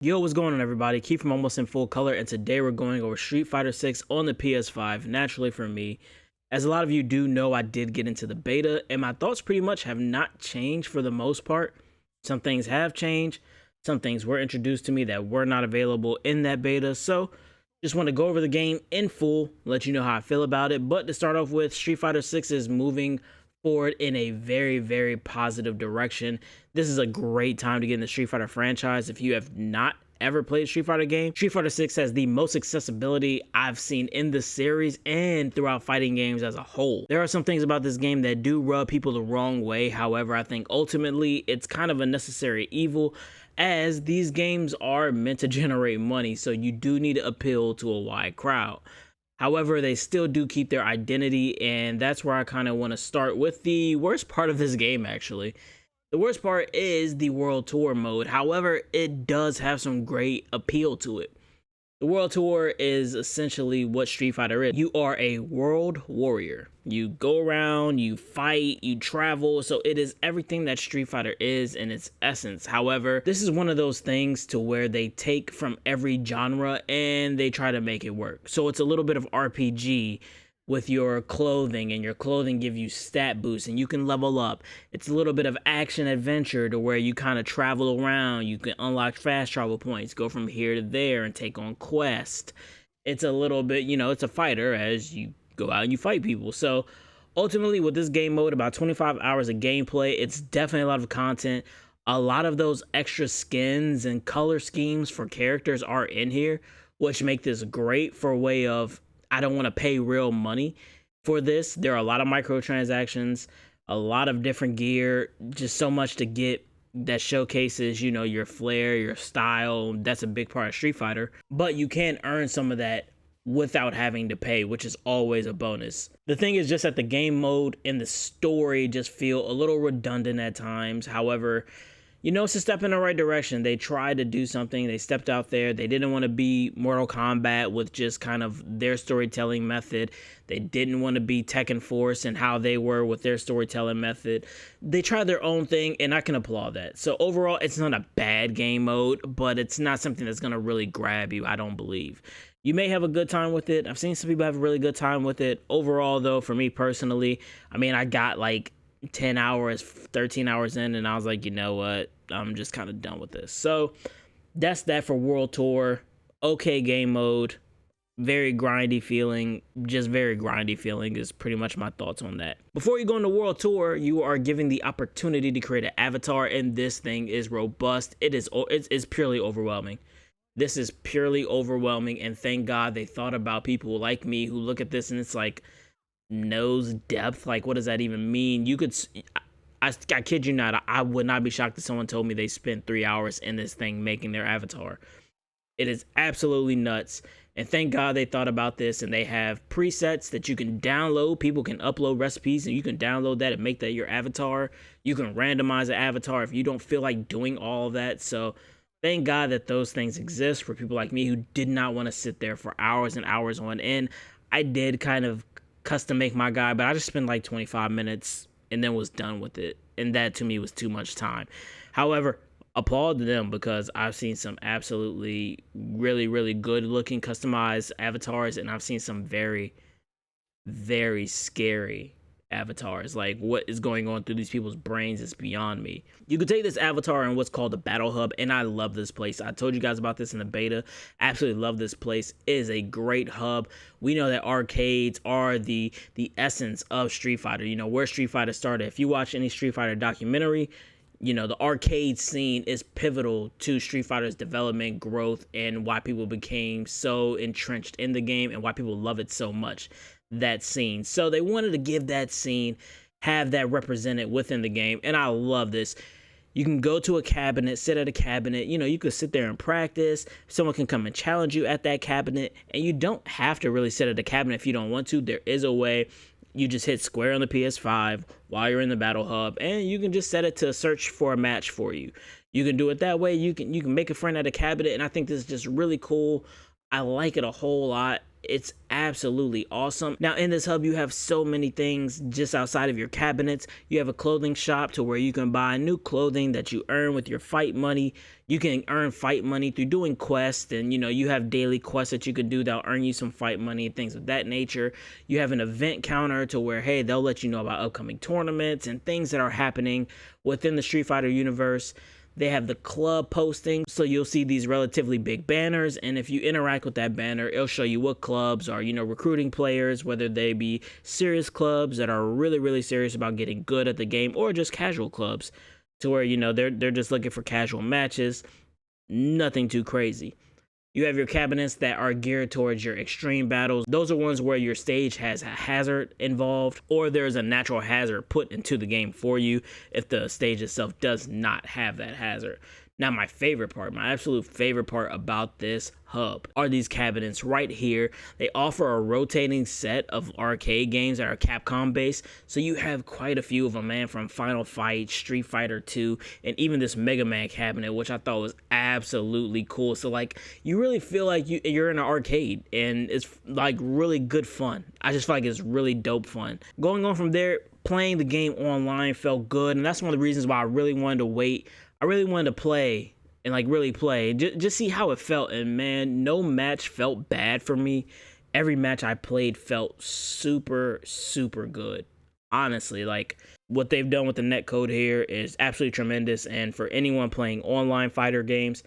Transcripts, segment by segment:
Yo, what's going on, everybody? Keith from Almost in Full Color, and today we're going over Street Fighter 6 on the PS5, naturally for me. As a lot of you do know, I did get into the beta, and my thoughts pretty much have not changed for the most part. Some things have changed, some things were introduced to me that were not available in that beta, so just want to go over the game in full, let you know how I feel about it. But to start off with, Street Fighter 6 is moving forward in a very positive direction. This is a great time to get in the Street Fighter franchise. If you have not ever played a Street Fighter game, Street Fighter 6 has the most accessibility I've seen in the series and throughout fighting games as a whole. There are some things about this game that do rub people the wrong way. However, I think ultimately it's kind of a necessary evil, as these games are meant to generate money, so you do need to appeal to a wide crowd. However, they still do keep their identity, and that's where I kind of want to start with the worst part of this game, actually. The worst part is the World Tour mode. However, it does have some great appeal to it. The World Tour is essentially what Street Fighter is. You are a world warrior. You go around, you fight, you travel, so it is everything that Street Fighter is in its essence. However, this is one of those things to where they take from every genre and they try to make it work. So it's a little bit of RPG with your clothing, and your clothing give you stat boosts and you can level up. It's a little bit of action adventure to where you kind of travel around. You can unlock fast travel points, go from here to there and take on quests. It's a little bit, it's a fighter as you go out and you fight people. So ultimately with this game mode, about 25 hours of gameplay, it's definitely a lot of content. A lot of those extra skins and color schemes for characters are in here, which make this great for a way of, I don't want to pay real money for this. There are a lot of microtransactions, a lot of different gear, just so much to get that showcases, your flair, your style. That's a big part of Street Fighter. But you can earn some of that without having to pay, which is always a bonus. The thing is just that the game mode and the story just feel a little redundant at times. However, it's a step in the right direction. They tried to do something. They stepped out there. They didn't want to be Mortal Kombat with just kind of their storytelling method. They didn't want to be Tekken Force and how they were with their storytelling method. They tried their own thing, and I can applaud that. So overall, it's not a bad game mode, but it's not something that's going to really grab you, I don't believe. You may have a good time with it. I've seen some people have a really good time with it. Overall, though, for me personally, I got like 10 hours, 13 hours in, and I was like, you know what? I'm just kind of done with this. So that's that for World Tour. Okay game mode. Very grindy feeling. Just very grindy feeling is pretty much my thoughts on that. Before you go into World Tour, you are given the opportunity to create an avatar, and this thing is robust. It's purely overwhelming. This is purely overwhelming, and thank God they thought about people like me who look at this and it's like, nose depth, like what does that even mean? I kid you not, I would not be shocked if someone told me they spent 3 hours in this thing making their avatar. It is absolutely nuts, and thank God they thought about this, and they have presets that you can download. People can upload recipes and you can download that and make that your avatar. You can randomize an avatar if you don't feel like doing all of that. So thank God that those things exist for people like me who did not want to sit there for hours and hours on end. I did kind of custom make my guy, but I just spent like 25 minutes and then was done with it, and that to me was too much time. However, applaud to them, because I've seen some absolutely really good looking customized avatars, and I've seen some very scary avatars. Like, what is going on through these people's brains is beyond me. You can take this avatar in what's called the Battle Hub, and I love this place. I told you guys about this in the beta. Absolutely love this place. It is a great hub. We know that arcades are the essence of Street Fighter, where Street Fighter started. If you watch any Street Fighter documentary, the arcade scene is pivotal to Street Fighter's development, growth, and why people became so entrenched in the game and why people love it so much. That scene. So they wanted to give that scene, have that represented within the game, and I love this. You can go to a cabinet, sit at a cabinet, you could sit there and practice. Someone can come and challenge you at that cabinet, and you don't have to really sit at a cabinet if you don't want to. There is a way. You just hit square on the PS5 while you're in the Battle Hub, and you can just set it to search for a match for you. You can do it that way. You can make a friend at a cabinet, and I think this is just really cool. I like it a whole lot. It's absolutely awesome. Now in this hub, you have so many things just outside of your cabinets. You have a clothing shop to where you can buy new clothing that you earn with your fight money. You can earn fight money through doing quests, and you have daily quests that you can do that'll earn you some fight money and things of that nature. You have an event counter to where, hey, they'll let you know about upcoming tournaments and things that are happening within the Street Fighter universe. They have the club posting, so you'll see these relatively big banners, and if you interact with that banner, it'll show you what clubs are, recruiting players, whether they be serious clubs that are really serious about getting good at the game, or just casual clubs to where, they're just looking for casual matches, nothing too crazy. You have your cabinets that are geared towards your extreme battles. Those are ones where your stage has a hazard involved, or there's a natural hazard put into the game for you if the stage itself does not have that hazard. Now, my absolute favorite part about this hub are these cabinets right here. They offer a rotating set of arcade games that are Capcom based, so you have quite a few of them, man, from Final Fight, Street Fighter 2, and even this Mega Man cabinet, which I thought was absolutely cool. So like, you really feel like you're in an arcade, and it's like really good fun. I just feel like it's really dope fun. Going on from there, playing the game online felt good, and that's one of the reasons why I really wanted to wait. I really wanted to play and like really play, just see how it felt. And man, no match felt bad for me. Every match I played felt super good. Honestly, like what they've done with the netcode here is absolutely tremendous. And for anyone playing online fighter games,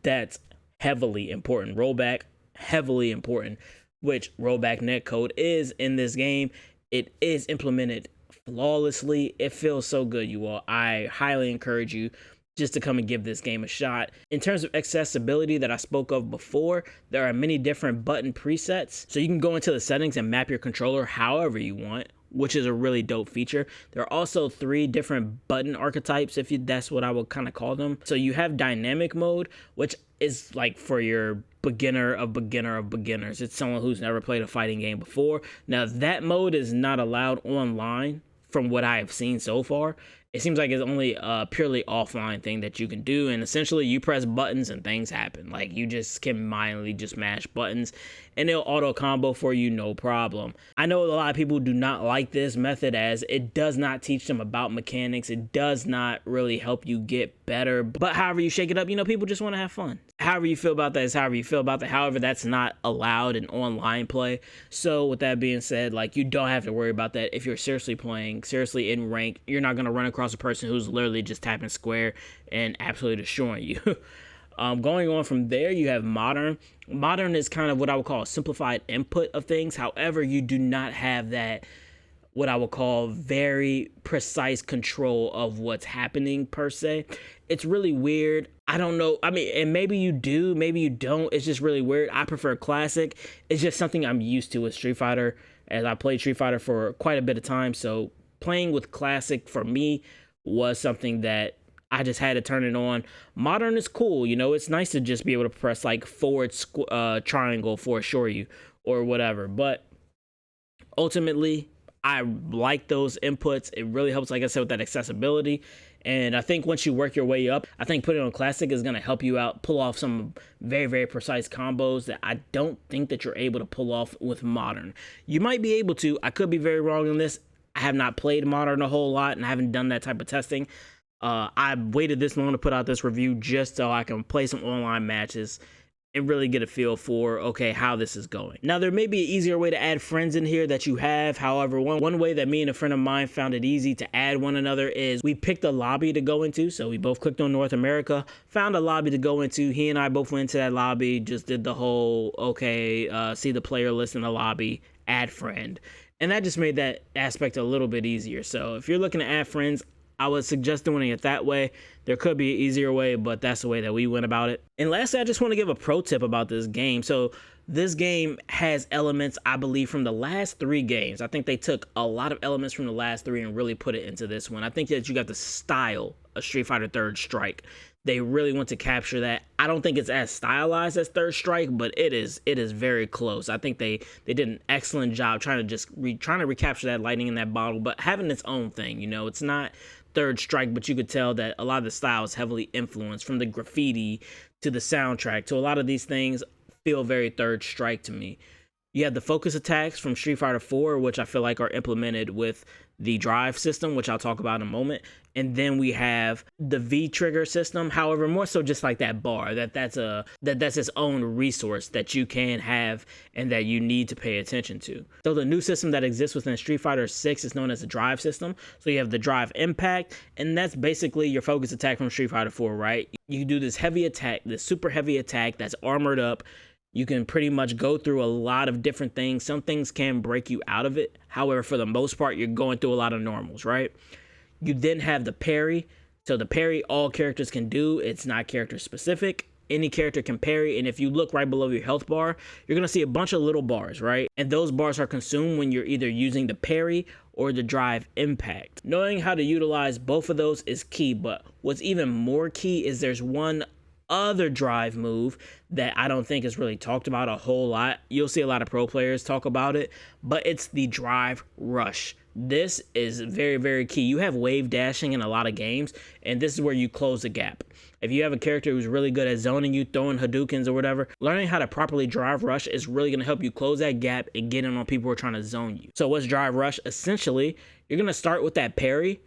that's heavily important. Rollback, heavily important, which rollback netcode is in this game. It is implemented flawlessly. It feels so good, you all. I highly encourage you just to come and give this game a shot. In terms of accessibility that I spoke of before, there are many different button presets. So you can go into the settings and map your controller however you want, which is a really dope feature. There are also 3 different button archetypes, that's what I would kind of call them. So you have dynamic mode, which is like for your beginner of beginners. It's someone who's never played a fighting game before. Now that mode is not allowed online from what I have seen so far. It seems like it's only a purely offline thing that you can do, and essentially you press buttons and things happen. Like, you just can mindlessly just mash buttons and it'll auto combo for you, no problem. I know a lot of people do not like this method as it does not teach them about mechanics. It does not really help you get better, but however you shake it up, people just want to have fun. However you feel about that is however you feel about that. However, that's not allowed in online play. So with that being said, like, you don't have to worry about that. If you're seriously playing, seriously in rank, you're not going to run across a person who's literally just tapping square and absolutely destroying you. Going on from there, you have modern. Modern is kind of what I would call a simplified input of things. However, you do not have that, what I would call, very precise control of what's happening per se. It's really weird. I don't know. I mean, and maybe you do, maybe you don't. It's just really weird. I prefer classic. It's just something I'm used to with Street Fighter, as I played Street Fighter for quite a bit of time. So playing with classic for me was something that I just had to turn it on. Modern is cool, it's nice to just be able to press like forward triangle for Shoryu or whatever. But ultimately, I like those inputs. It really helps, like I said, with that accessibility. And I think once you work your way up, I think putting on classic is going to help you out, pull off some very precise combos that I don't think that you're able to pull off with modern. You might be able to. I could be very wrong on this. I have not played modern a whole lot and I haven't done that type of testing. I waited this long to put out this review just so I can play some online matches and really get a feel for, okay, how this is going. Now, there may be an easier way to add friends in here that you have. However, one way that me and a friend of mine found it easy to add one another is we picked a lobby to go into. So we both clicked on North America, found a lobby to go into. He and I both went into that lobby, just did the whole, see the player list in the lobby, add friend. And that just made that aspect a little bit easier. So if you're looking to add friends, I would suggest doing it that way. There could be an easier way, but that's the way that we went about it. And lastly, I just want to give a pro tip about this game. So this game has elements, I believe, from the last 3 games. I think they took a lot of elements from the last 3 and really put it into this one. I think that you got the style of Street Fighter Third Strike. They really want to capture that. I don't think it's as stylized as Third Strike, but it is very close. I think they did an excellent job trying to recapture that lightning in that bottle, but having its own thing. It's not Third Strike, but you could tell that a lot of the style is heavily influenced, from the graffiti to the soundtrack to a lot of these things feel very Third Strike to me. You have the focus attacks from Street Fighter 4, which I feel like are implemented with the drive system, which I'll talk about in a moment. And then we have the V trigger system. However, more so just like that bar, that's its own resource that you can have and that you need to pay attention to. So the new system that exists within Street Fighter 6 is known as the drive system. So you have the drive impact, and that's basically your focus attack from Street Fighter 4, right? You do this heavy attack, this super heavy attack that's armored up. You can pretty much go through a lot of different things. Some things can break you out of it. However, for the most part, you're going through a lot of normals, right? You then have the parry. So the parry, all characters can do. It's not character specific. Any character can parry. And if you look right below your health bar, you're going to see a bunch of little bars, right? And those bars are consumed when you're either using the parry or the drive impact. Knowing how to utilize both of those is key. But what's even more key is there's one other drive move that I don't think is really talked about a whole lot. You'll see a lot of pro players talk about it, but it's the drive rush. This is very, very key. You have wave dashing in a lot of games, and this is where you close the gap. If you have a character who's really good at zoning you, throwing Hadoukens or whatever, learning how to properly drive rush is really going to help you close that gap and get in on people who are trying to zone you. So what's drive rush? Essentially, you're going to start with that parry,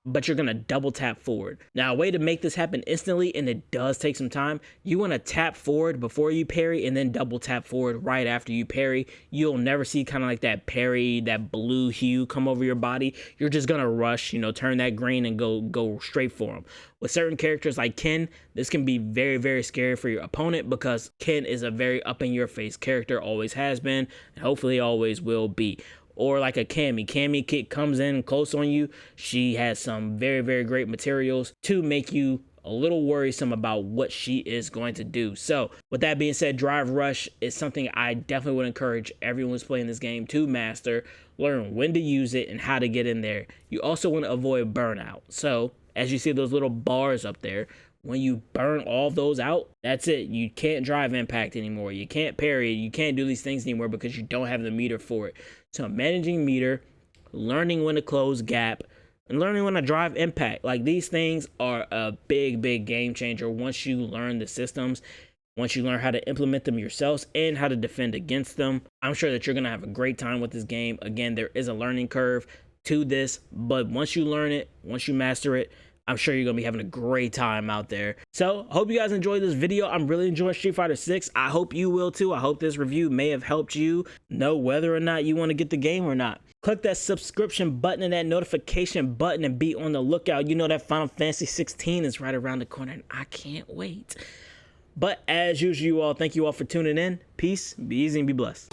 but you're going to double tap forward. Now, a way to make this happen instantly, and it does take some time, you want to tap forward before you parry and then double tap forward right after you parry. You'll never see kind of like that parry, that blue hue come over your body. You're just going to rush, you know, turn that green and go straight for them. With certain characters like Ken, this can be very, very scary for your opponent because Ken is a very up in your face character, always has been, and hopefully always will be. Or like a Cammy. Cammy Kit comes in close on you. She has some very, very great materials to make you a little worrisome about what she is going to do. So with that being said, drive rush is something I definitely would encourage everyone who's playing this game to master, learn when to use it and how to get in there. You also want to avoid burnout. So as you see those little bars up there, when you burn all those out, that's it. You can't drive impact anymore. You can't parry. You can't do these things anymore because you don't have the meter for it. So managing meter, learning when to close gap, and learning when to drive impact. Like, these things are a big, big game changer once you learn the systems, once you learn how to implement them yourselves and how to defend against them. I'm sure that you're going to have a great time with this game. Again, there is a learning curve to this, but once you learn it, once you master it, I'm sure you're going to be having a great time out there. So, hope you guys enjoyed this video. I'm really enjoying Street Fighter 6. I hope you will too. I hope this review may have helped you know whether or not you want to get the game or not. Click that subscription button and that notification button and be on the lookout. You know that Final Fantasy 16 is right around the corner and I can't wait. But as usual, you all, thank you all for tuning in. Peace, be easy, and be blessed.